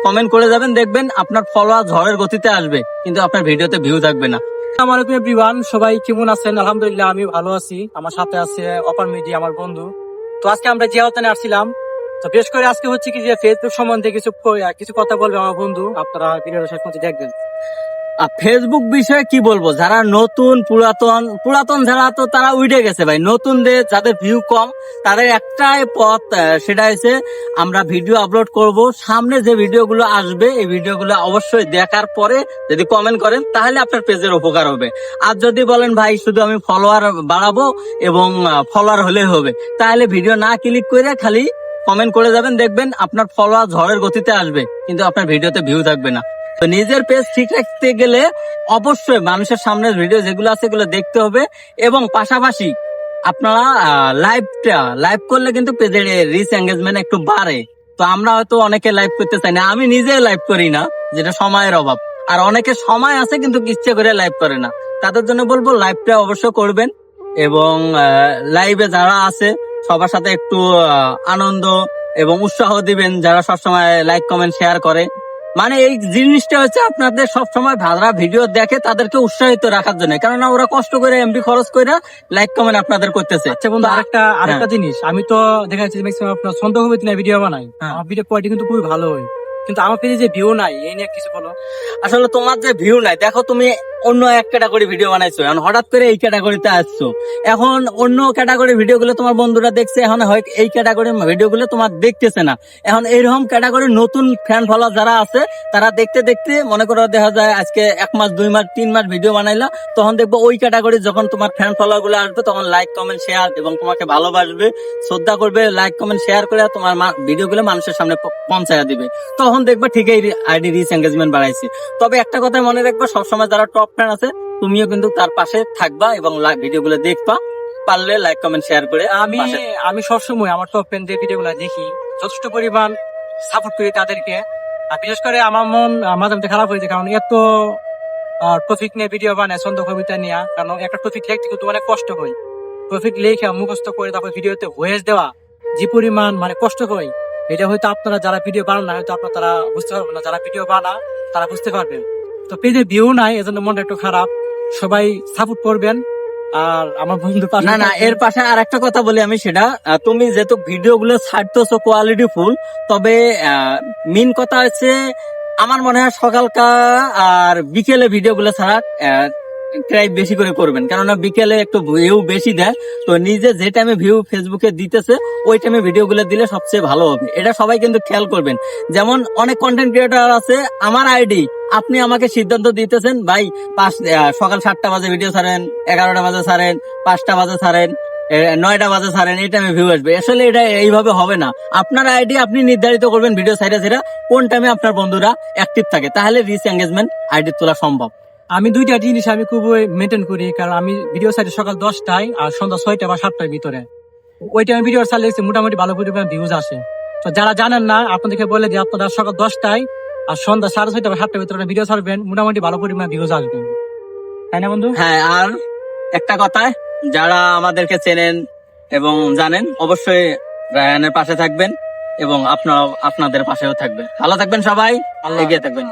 Comment করে যাবেন, দেখবেন আপনার ফলোয়ার ঝড়ের গতিতে আসবে, কিন্তু আপনার ভিডিওতে ভিউ থাকবে না। আমার এভরিওয়ান, সবাই কেমন আছেন? আলহামদুলিল্লাহ আমি ভালো আছি। আমার সাথে আছে অপার মিডিয়া, আমার বন্ধু। তো আজকে আমরা জিয়াওতানে আসছিলাম। তো বেশ করে আজকে হচ্ছে কি যে ফেসবুক সম্বন্ধে কিছু কথা বলবে আমার বন্ধু। আপনারা ভিডিওটা শেষ পর্যন্ত দেখবেন। ফেসবুক বিষয়ে কি বলবো, যারা নতুন পুরাতন যারা তো তারা উঠে গেছে ভাই। নতুনদের যাদের ভিউ কম তাদের একটাই পথ, সেটা হচ্ছে আমরা ভিডিও আপলোড করব, সামনে যে ভিডিওগুলো আসবে এই ভিডিওগুলো অবশ্যই দেখার পরে যদি কমেন্ট করেন তাহলে আপনার পেজের উপকার হবে। আর যদি বলেন ভাই শুধু আমি ফলোয়ার বাড়াবো এবং ফলোয়ার হলে হবে, তাহলে ভিডিও না ক্লিক করে খালি কমেন্ট করে যাবেন, দেখবেন আপনার ফলোয়ার ঝড়ের গতিতে আসবে, কিন্তু আপনার ভিডিওতে ভিউ থাকবে না। তো নিজের পেজ ঠিক রাখতে গেলে অবশ্যই মানুষের সামনে ভিডিও যেগুলো আছে এগুলো দেখতে হবে, এবং পাশাপাশি আপনারা লাইভ করলে কিন্তু পেজের রিচ এঙ্গেজমেন্ট একটু বাড়ে। তো আমরা হয়তো অনেকে লাইভ করতে চাই না, আমি নিজে লাইভ করি না, যেটা সময়ের অভাব। আর অনেকে সময় আছে কিন্তু ইচ্ছে করে লাইভ করে না, তাদের জন্য বলবো লাইভটা অবশ্য করবেন। এবং লাইভে যারা আছে সবার সাথে একটু আনন্দ এবং উৎসাহ দিবেন, যারা সবসময় লাইক কমেন্ট শেয়ার করে। মানে এই জিনিসটা হচ্ছে আপনাদের সবসময় যারা ভিডিও দেখে তাদেরকে উৎসাহিত রাখার জন্য, কেননা ওরা কষ্ট করে এমবি খরচ করে লাইক কমেন্ট আপনাদের করতেছে। আচ্ছা বন্ধু, আরেকটা জিনিস, আমি তো দেখা যাচ্ছে ম্যাক্সিমাম আপনার সন্দেহ হবে না ভিডিও বানাই। আমার ভিডিও কোয়ালিটি কিন্তু খুবই ভালো হয়, কিন্তু আমার পেজে যে ভিউ নাই, এই নিয়ে কিছু বলো। আসলে তোমার যে ভিউ নাই, দেখো তুমি অন্য এক ক্যাটাগরি ভিডিও বানাইছো, এখন হঠাৎ করে এই ক্যাটাগরিতে আসছো। এখন অন্য ক্যাটাগরি ভিডিও গুলো তোমার বন্ধুরা দেখছে, এখন হয় এই ক্যাটাগরির ভিডিও গুলো তোমার দেখতেছে না। এখন এইরকম ক্যাটাগরির নতুন ফ্যান ফলোয়ার যারা আছে তারা দেখতে দেখতে মনে করো দেখা যায় আজকে 1 মাস 2 মাস 3 মাস ভিডিও বানাইলা, তখন দেখবো ওই ক্যাটাগরি যখন তোমার ফ্যান ফলোয়ার গুলো আসবে তখন লাইক কমেন্ট শেয়ার এবং তোমাকে ভালোবাসবে, শ্রদ্ধা করবে, লাইক কমেন্ট শেয়ার করে তোমার ভিডিও গুলো মানুষের সামনে পৌঁছায় দিবে। তখন দেখবা ঠিকই আইডি রিচ এঙ্গেজমেন্ট বাড়াইছে। তবে একটা কথা মনে রাখবা, সবসময় যারা টপ ফ্যান আছে তুমিও কিন্তু তার পাশে থাকবা এবং ভিডিও গুলো দেখবা, পারলে লাইক কমেন্ট শেয়ার করে। আমি সবসময় আমার টপ ফ্যানদের ভিডিও গুলো দেখি, যথেষ্ট পরিমাণ সাপোর্ট করি তাদেরকে। আর বিশেষ করে আমার মন মাঝে মধ্যে খারাপ হয়েছে, কারণ এত টপিক নিয়ে ভিডিও বানায়, ছন্দ কবিতা নিয়ে। কারণ একটা টপিক লিখতে কিন্তু অনেক কষ্ট হয়। টপিক লিখে মুখস্থ করে তারপর ভিডিওতে ভয়েস দেওয়া যে পরিমাণ মানে কষ্ট হয়, এটা হয়তো আপনারা যারা ভিডিও বানান না হয়তো আপনারা বুঝতে পারবেন না, যারা ভিডিও বানা তারা বুঝতে পারবেন। তো পেজে ভিউ নাই, এজন্য মনটা একটু খারাপ। সবাই সাপোর্ট করবেন। আর আমার বন্ধু না এর পাশে আর একটা কথা বলি আমি, সেটা তুমি যেহেতু ভিডিও গুলো ছাড়তেছো কোয়ালিটি ফুল, তবে মেন কথা হচ্ছে আমার মনে হয় সকালকার আর বিকেলে ভিডিও গুলো ছাড়া ট্রাই বেশি করে করবেন, কেননা বিকেলে একটু ভিউ বেশি দেয়। তো নিজে যে টাইমে ভিউ ফেসবুকে দিতেছে ওই টাইমে ভিডিও গুলো দিলে সবচেয়ে ভালো হবে, এটা সবাই কিন্তু খেয়াল করবেন। যেমন অনেক কন্টেন্ট ক্রিয়েটর আছে, আমার আইডি আপনি আমাকে সিদ্ধান্ত দিতেছেন ভাই সকাল 7টা বাজে ভিডিও ছাড়েন, 11টা বাজে ছাড়েন, 5টা বাজে ছাড়েন, 9টা বাজে ছাড়েন, এই টাইমে ভিউ আসবে। আসলে এটা এইভাবে হবে না। আপনার আইডি আপনি নির্ধারিত করবেন ভিডিও সাইডে সেটা কোন টাইমে আপনার বন্ধুরা অ্যাক্টিভ থাকে, তাহলে রিচ এঙ্গেজমেন্ট আইডি তোলা সম্ভব। আমি দুইটা জিনিস আমি খুব মেনটেন করি, কারণ আমি ভিডিও সাইডে সকাল 10টায় আর সন্ধ্যা 6টা বা 7টার ভিতরে ওই টাইমে ভিডিও ছাড়লে মোটামুটি ভালো পরিমাণ ভিউজ আসে। তো যারা জানেন না আপনাদেরকে বলে যে আপনারা সকাল 10টায় আর সন্ধ্যা 6:30 বা 7টার ভিতরে ভিডিও ছাড়বেন, মোটামুটি ভালো পরিমাণ ভিউজ আসবে, তাই না বন্ধু? হ্যাঁ, আর একটা কথা, যারা আমাদেরকে চেনেন এবং জানেন অবশ্যই রায়ানের পাশে থাকবেন এবং আপনারাও আপনাদের পাশেও থাকবেন। ভালো থাকবেন সবাই, এগিয়ে থাকবেন।